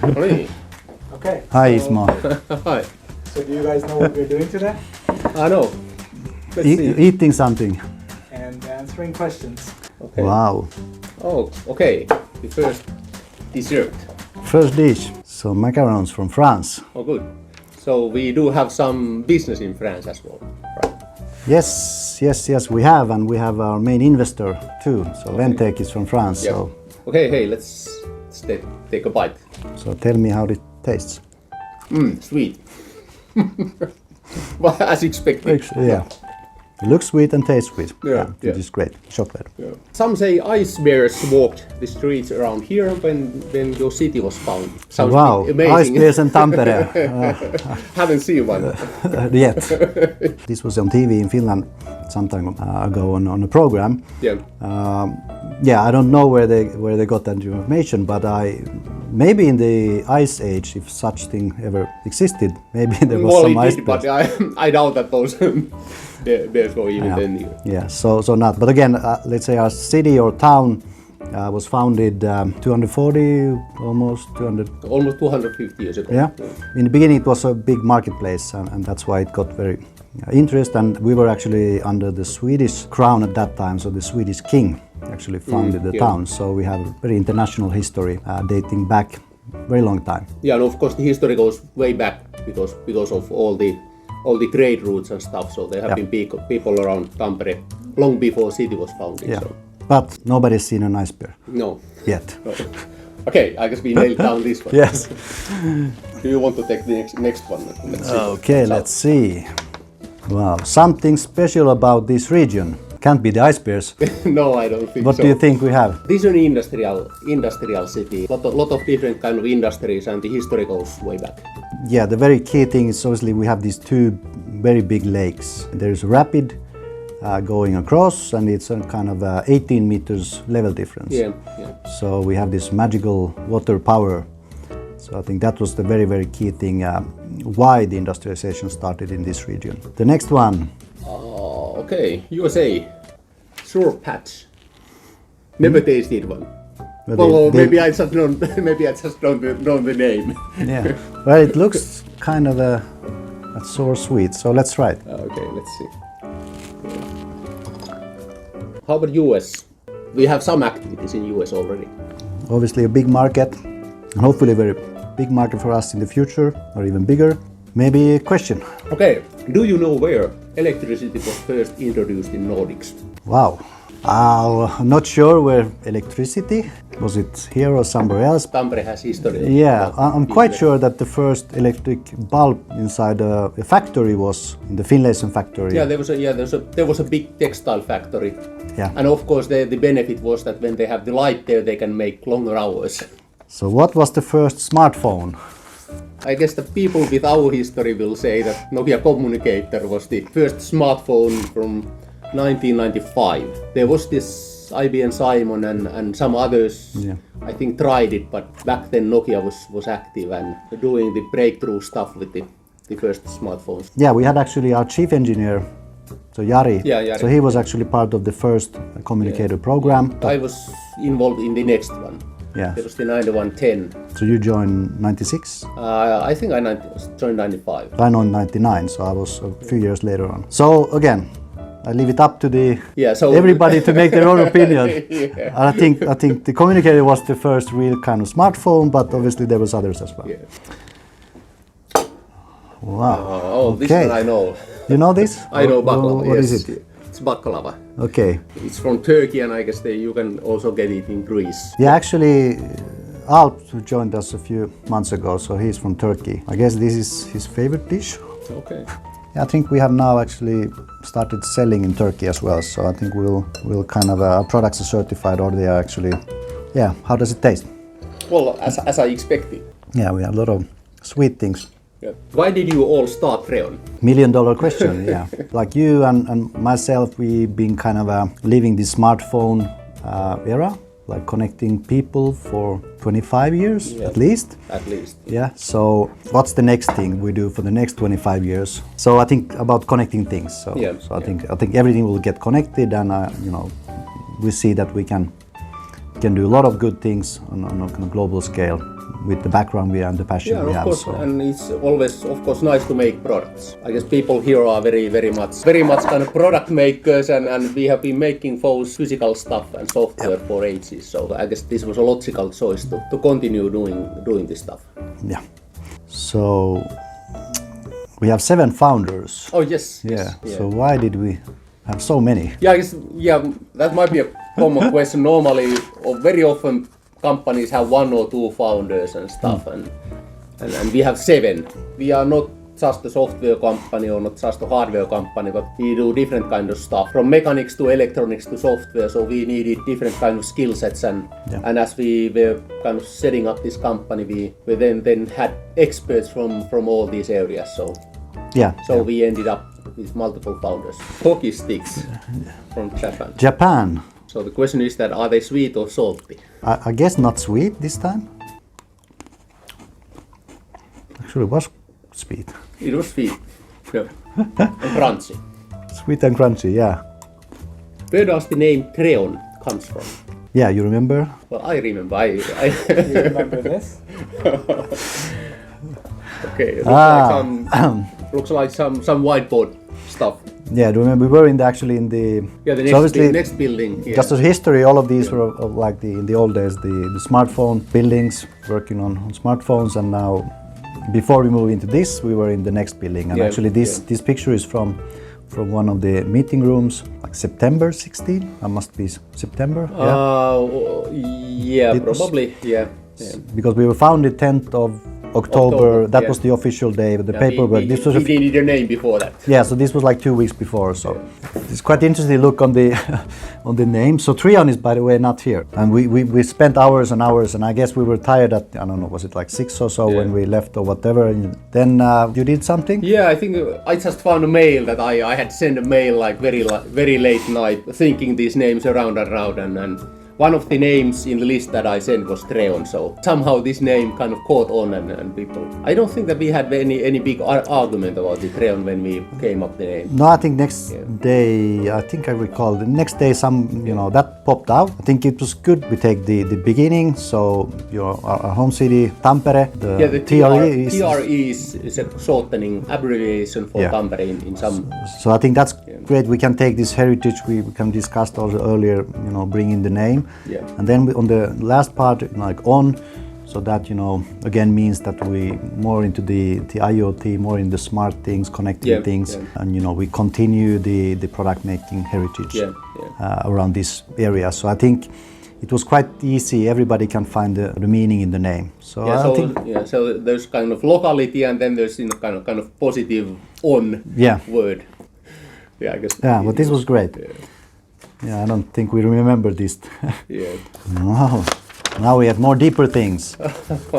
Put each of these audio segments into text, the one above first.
Really? Okay. Hi, so- Ismo. Hi. So do you guys know what we're doing today? I know. Let's see. Eating something. And answering questions. Okay. Wow. Oh, okay. The first dessert. First dish. So macarons from France. Oh, good. So we do have some business in France as well, right? Yes, we have, and we have our main investor too. So Ventec is from France. Yeah. Okay, hey, let's take a bite. So tell me how it tastes. Sweet. Well, as expected. Yeah. It looks sweet and tastes sweet. Yeah. It is great. Chocolate. Yeah. Some say ice bears walked the streets around here when your city was founded. Sounds Wow. amazing. Ice bears in Tampere. Haven't seen one. Yet. This was on TV in Finland some time ago on a program. Yeah. I don't know where they got that information, but maybe in the ice age, if such thing ever existed, maybe there was Well, some it ice did, bears. but I doubt that those bears go even then. Either. Yeah, so not. But again, let's say our city or town was founded 240, almost 200. Almost 250 years ago. Yeah. In the beginning, it was a big marketplace, and that's why it got very interest. And we were actually under the Swedish crown at that time, so the Swedish king actually founded the town. So we have a very international history dating back very long time. Yeah, and of course the history goes way back because of all the trade routes and stuff. So there have been people around Tampere long before city was founded. Yeah. So. But nobody's seen an ice bear No. yet. No. Okay, I guess we nailed down this one. Yes. Do you want to take the next one? Let's see. Okay, let's see. Wow, something special about this region. Can't be the ice bears. No, I don't think What so. do you think we have? This is an industrial city. Lot of different kind of industries, and the history goes way back. Yeah, the very key thing is obviously we have these two very big lakes. There's a rapid going across, and it's a kind of 18 meters level difference. Yeah. So we have this magical water power. So I think that was the very, very key thing why the industrialization started in this region. The next one. Okay, USA. Sour Patch. Never tasted one. Well, Well, they- maybe I just don't know the name. Yeah. Well, it looks kind of a sour sweet. So let's try it. Okay, let's see. How about US? We have some activities in US already. Obviously a big market, and hopefully a very big market for us in the future, or even bigger. Maybe a question. Okay, do you know where electricity was first introduced in Nordics? Wow. I'm not sure where electricity, was it here or somewhere else? Tampere has history. Yeah, I'm quite sure that the first electric bulb inside a factory was in the Finlayson factory. Yeah, there was a big textile factory. Yeah. And of course the benefit was that when they have the light there, they can make longer hours. So what was the first smartphone? I guess the people with our history will say that Nokia Communicator was the first smartphone from 1995. There was this IBM Simon and some others, I think, tried it, but back then Nokia was active and doing the breakthrough stuff with the first smartphones. Yeah, we had actually our chief engineer, so Jari. Yeah, Jari. So he was actually part of the first communicator program. I was involved in the next one. Yeah. It was the 9110. So you joined 96? I think I joined 95. I know 99, so I was a few years later on. So again, I leave it up to everybody to make their own opinion. Yeah. I think the communicator was the first real kind of smartphone, but obviously there was others as well. Yeah. Wow. This one I know. You know this? I know baklava. What yes. is it? It's baklava. Okay. It's from Turkey, and I guess you can also get it in Greece. Yeah, actually, Alp, who joined us a few months ago, so he's from Turkey. I guess this is his favorite dish. Okay. Yeah, I think we have now actually started selling in Turkey as well. So I think we'll kind of our products are certified, or they are actually. Yeah. How does it taste? Well, as I expected. Yeah, we have a lot of sweet things. Yeah. Why did you all start Treon? $1 million question, yeah. Like you and myself, we've been kind of living the smartphone era, like connecting people for 25 years at least. At least. Yeah, so what's the next thing we do for the next 25 years? So I think about connecting things. So I think everything will get connected, and we see that we can can do a lot of good things on a kind of global scale with the background we have and the passion Yeah, we of have. course, So. and it's always, of course, nice to make products. I guess people here are very much kind of product makers, and we have been making phones, physical stuff and software for ages. So I guess this was a logical choice to continue doing this stuff. Yeah. So we have 7 founders. Oh yes. Yeah. Yes, So why did we have so many? Yeah, I guess that might be a common question. Normally, or very often, companies have 1 or 2 founders and stuff, and we have 7. We are not just a software company or not just a hardware company, but we do different kind of stuff, from mechanics to electronics to software. So we needed different kind of skill sets, and as we were kind of setting up this company, we then had experts from all these areas. So we ended up with multiple founders. Hockey sticks from Japan. Japan. So the question is that are they sweet or salty? I guess not sweet this time. Actually, it was sweet. It was sweet. Yeah. And crunchy. Sweet and crunchy, yeah. Where does the name Treon comes from? Yeah, you remember? Well, I remember. You remember this? Okay. It looks like some whiteboard stuff. Yeah, do you remember we were in the Next building. Yeah. Just as history, all of these were like in the old days, the smartphone buildings, working on smartphones, and now before we move into this, we were in the next building, and actually this picture is from one of the meeting rooms, like September 16. That must be September. Probably. Yeah. Because we were founded 10th of October. That was the official day with the paperwork. We needed a name before that. Yeah, so this was like 2 weeks before. So it's quite interesting to look on the on the name. So Treon is, by the way, not here, and we spent hours and hours, and I guess we were tired at, I don't know, was it like 6 or so when we left or whatever. And then you did something. Yeah, I think I just found a mail that I had sent a mail like very late night, thinking these names around and one of the names in the list that I sent was Treon, so somehow this name kind of caught on and people. I don't think that we had any big argument about the Treon when we came up the name. No, I think next day, I think I recall, the next day that popped out. I think it was good. We take the beginning, so our home city, Tampere. The TRE is a shortening abbreviation for Tampere in some. So I think that's great. We can take this heritage we can discuss also earlier, bring in the name. Yeah. And then on the last part, like on, so that again means that we more into the IoT, more in the smart things, connecting things, and we continue the product making heritage around this area. So I think it was quite easy. Everybody can find the meaning in the name. So so there's kind of locality, and then there's kind of positive on word. Yeah, I guess. Yeah, but this was great. Yeah, I don't think we remember this. Yeah. No. Now we have more deeper things.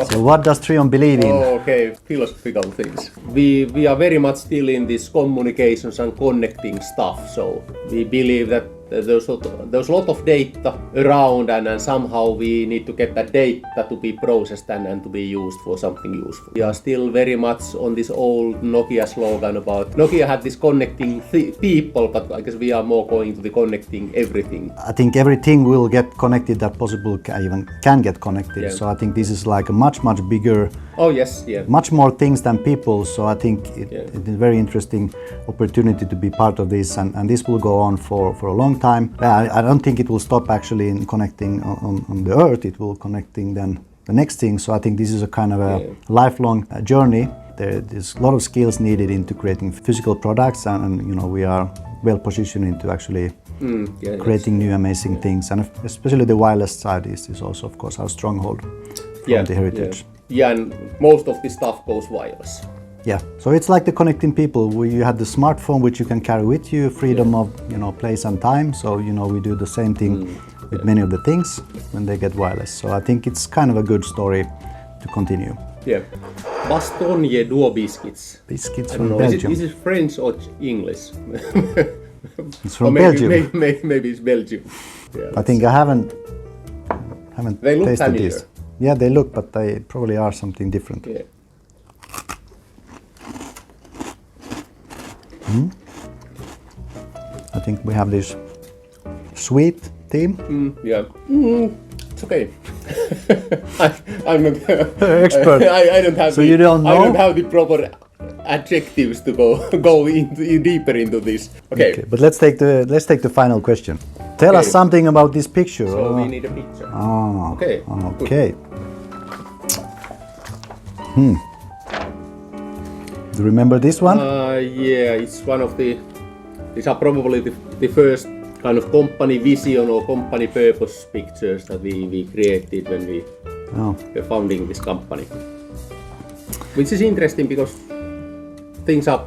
So what does Treon believe in? Oh, okay, philosophical things. We are very much still in this communications and connecting stuff. So we believe that there's a lot of data around, and somehow we need to get that data to be processed and to be used for something useful. We are still very much on this old Nokia slogan about Nokia had this connecting people, but I guess we are more going to the connecting everything. I think everything will get connected that possible can get connected. So I think this is like a much bigger. Oh yes, yeah. Much more things than people. So I think it is a very interesting opportunity to be part of this, and this will go on for a long time. I don't think it will stop actually in connecting on the earth. It will connecting then the next thing. So I think this is a kind of a lifelong journey. There's a lot of skills needed into creating physical products, and we are well positioned into actually creating new amazing things, and especially the wireless side is also, of course, our stronghold from the heritage. Yeah, and most of the stuff goes wireless. Yeah, so it's like the connecting people. You have the smartphone which you can carry with you, freedom of place and time. So we do the same thing with many of the things when they get wireless. So I think it's kind of a good story to continue. Yeah, Bastogne Duo biscuits. Biscuits from Belgium. Is it French or English? It's from Belgium. Maybe it's Belgium. Yeah, I think I haven't they look tasted familiar. this. Yeah, they look, but they probably are something different. Yeah. I think we have this sweet theme. it's okay. I'm not Expert. I don't have. So you don't I don't know? have the proper adjectives to go deeper into this. Okay. But let's take the final question. Tell us Okay. something about this picture. So we need a picture. Ah, Okay. okay. Do you remember this one? Yeah, it's one of the. These are probably the first kind of company vision or company purpose pictures that we created when we were founding this company. Which is interesting because things are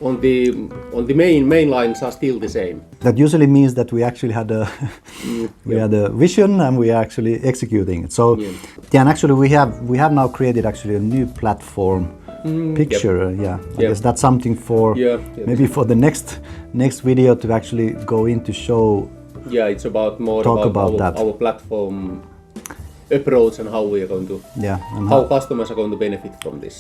on the main lines are still the same. That usually means that we actually had a had a vision and we are actually executing it. So, and actually we have now created actually a new platform picture. I guess that's something for maybe for the next video to actually go in to show. Yeah, it's about more talk about our platform approach and how we are going to and how customers are going to benefit from this.